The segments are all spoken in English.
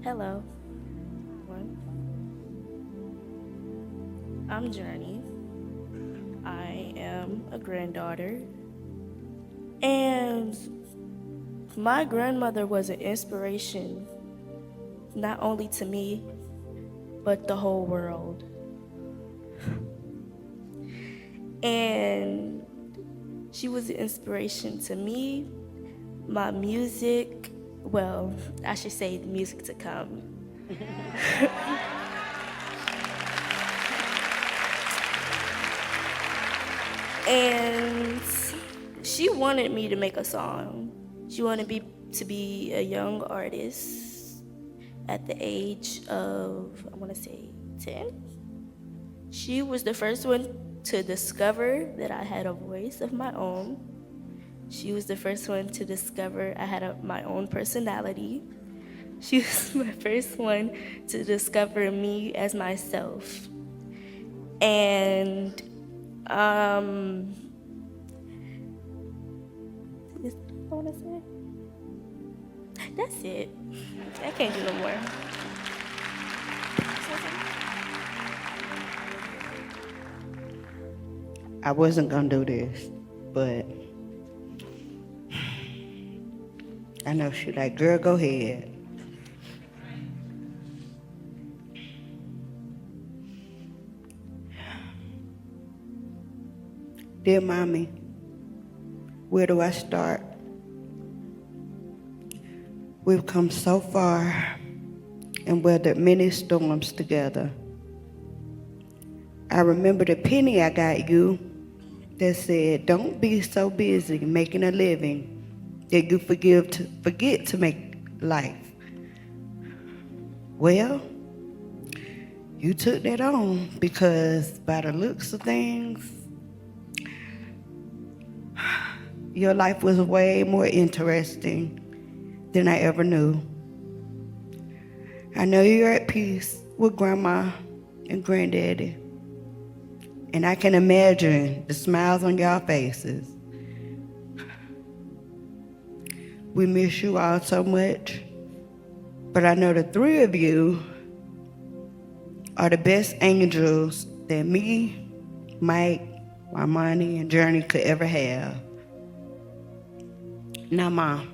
Hello, everyone. I'm Journey. I am a granddaughter. And my grandmother was an inspiration, not only to me, but the whole world. And she was an inspiration to me, my music, well, I should say the music to come. And she wanted me to make a song. She wanted me to be a young artist at the age of, I want to say 10. She was the first one to discover that I had a voice of my own. She was the first one to discover I had my own personality. She was my first one to discover me as myself. And is that what I want to say? That's it. I can't do no more. I wasn't gonna do this, but I know she like, girl, go ahead. Dear mommy, where do I start? We've come so far and weathered many storms together. I remember the penny I got you that said, don't be so busy making a living that you forget to make life. Well, you took that on because by the looks of things, your life was way more interesting than I ever knew. I know you're at peace with Grandma and Granddaddy, and I can imagine the smiles on y'all faces. We miss you all so much, but I know the three of you are the best angels that me, Mike, Armani, and Journey could ever have. Now, Mom,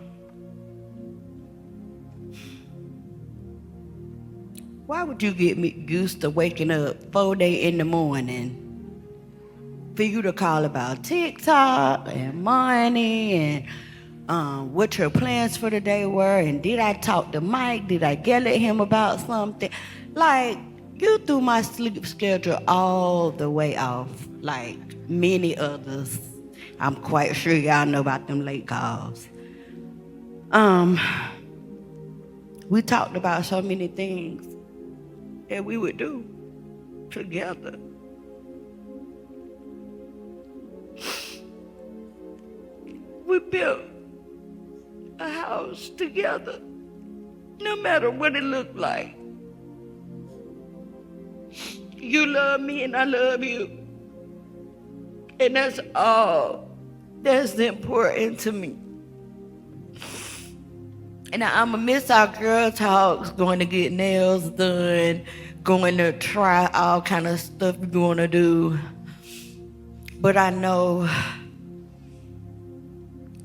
why would you get me used to waking up 4 in the morning for you to call about TikTok and money and what your plans for the day were, and did I talk to Mike? Did I yell at him about something? Like, you threw my sleep schedule all the way off, like many others. I'm quite sure y'all know about them late calls. We talked about so many things that we would do together. We built a house together, no matter what it looked like. You love me and I love you. And that's all that's important to me. And I'ma miss our girl talks, going to get nails done, going to try all kind of stuff we wanna do. But I know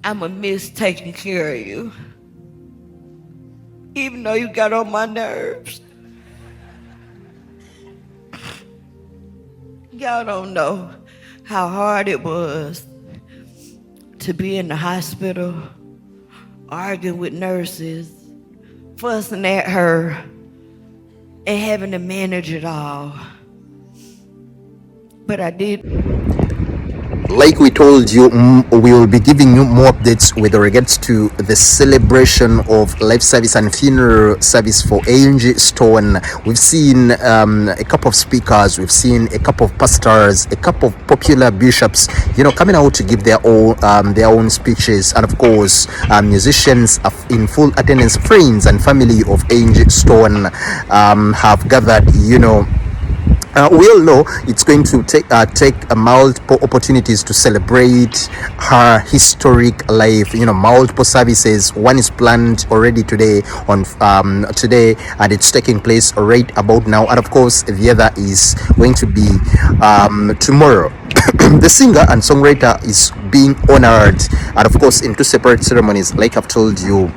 I'ma miss taking care of you. Even though you got on my nerves. Y'all don't know how hard it was to be in the hospital, arguing with nurses, fussing at her, and having to manage it all. But I did. Like we told you, we will be giving you more updates with regards to the celebration of life service and funeral service for Angie Stone. We've seen a couple of speakers, we've seen a couple of pastors, a couple of popular bishops, coming out to give their own speeches, and of course, musicians in full attendance. Friends and family of Angie Stone have gathered, we all know it's going to take multiple opportunities to celebrate her historic life. Multiple services. One is planned already today today, and it's taking place right about now. And of course, the other is going to be tomorrow. The singer and songwriter is being honored, and of course, in two separate ceremonies, like I've told you.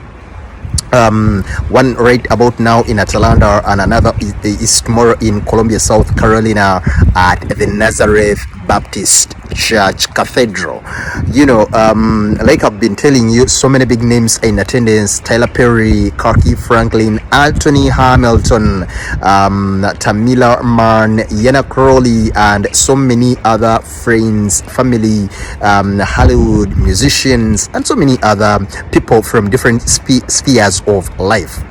One right about now in Atlanta, and another is tomorrow in Columbia, South Carolina, at the Nazareth Baptist Church Cathedral. Like I've been telling you, so many big names in attendance: Tyler Perry, Kirk Franklin, Anthony Hamilton, Tamela Mann, Crawley, and so many other friends, family, Hollywood musicians, and so many other people from different spheres of life.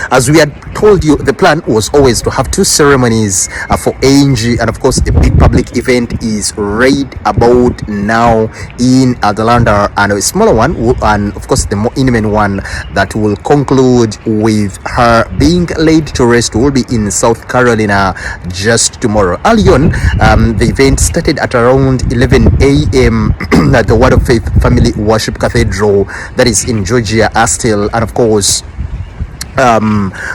As we had told you, the plan was always to have two ceremonies for Angie, and of course a big public event is right about now in Atlanta, and a smaller one, and of course the more intimate one that will conclude with her being laid to rest, will be in South Carolina just tomorrow. Early on, the event started at around 11 a.m. at the Word of Faith Family Worship Cathedral, that is in Georgia, Astil, and of course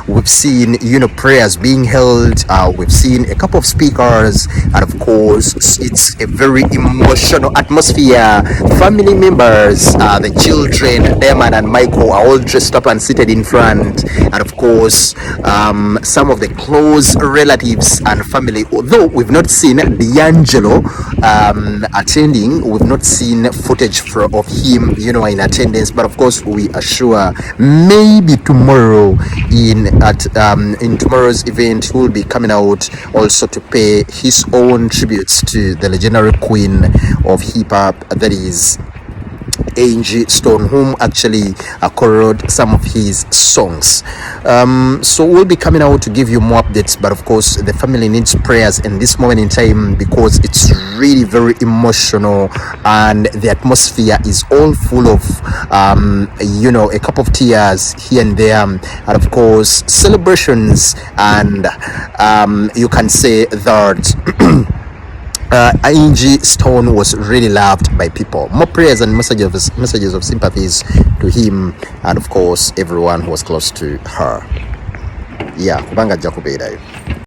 we've seen prayers being held, we've seen a couple of speakers, and of course it's a very emotional atmosphere. Family members, the children, Damon and Michael, are all dressed up and seated in front, and of course some of the close relatives and family, although we've not seen D'Angelo attending, we've not seen footage of him in attendance, but of course we are sure maybe tomorrow in tomorrow's event he will be coming out also to pay his own tributes to the legendary queen of hip-hop, that is Angie Stone, whom actually co-wrote some of his songs. So we'll be coming out to give you more updates, but of course the family needs prayers in this moment in time, because it's really very emotional, and the atmosphere is all full of a cup of tears here and there, and of course celebrations, and you can say that Angie Stone was really loved by people. More prayers and messages of sympathies to him, and of course everyone who was close to her. Yeah, kubanga jakubeerayo.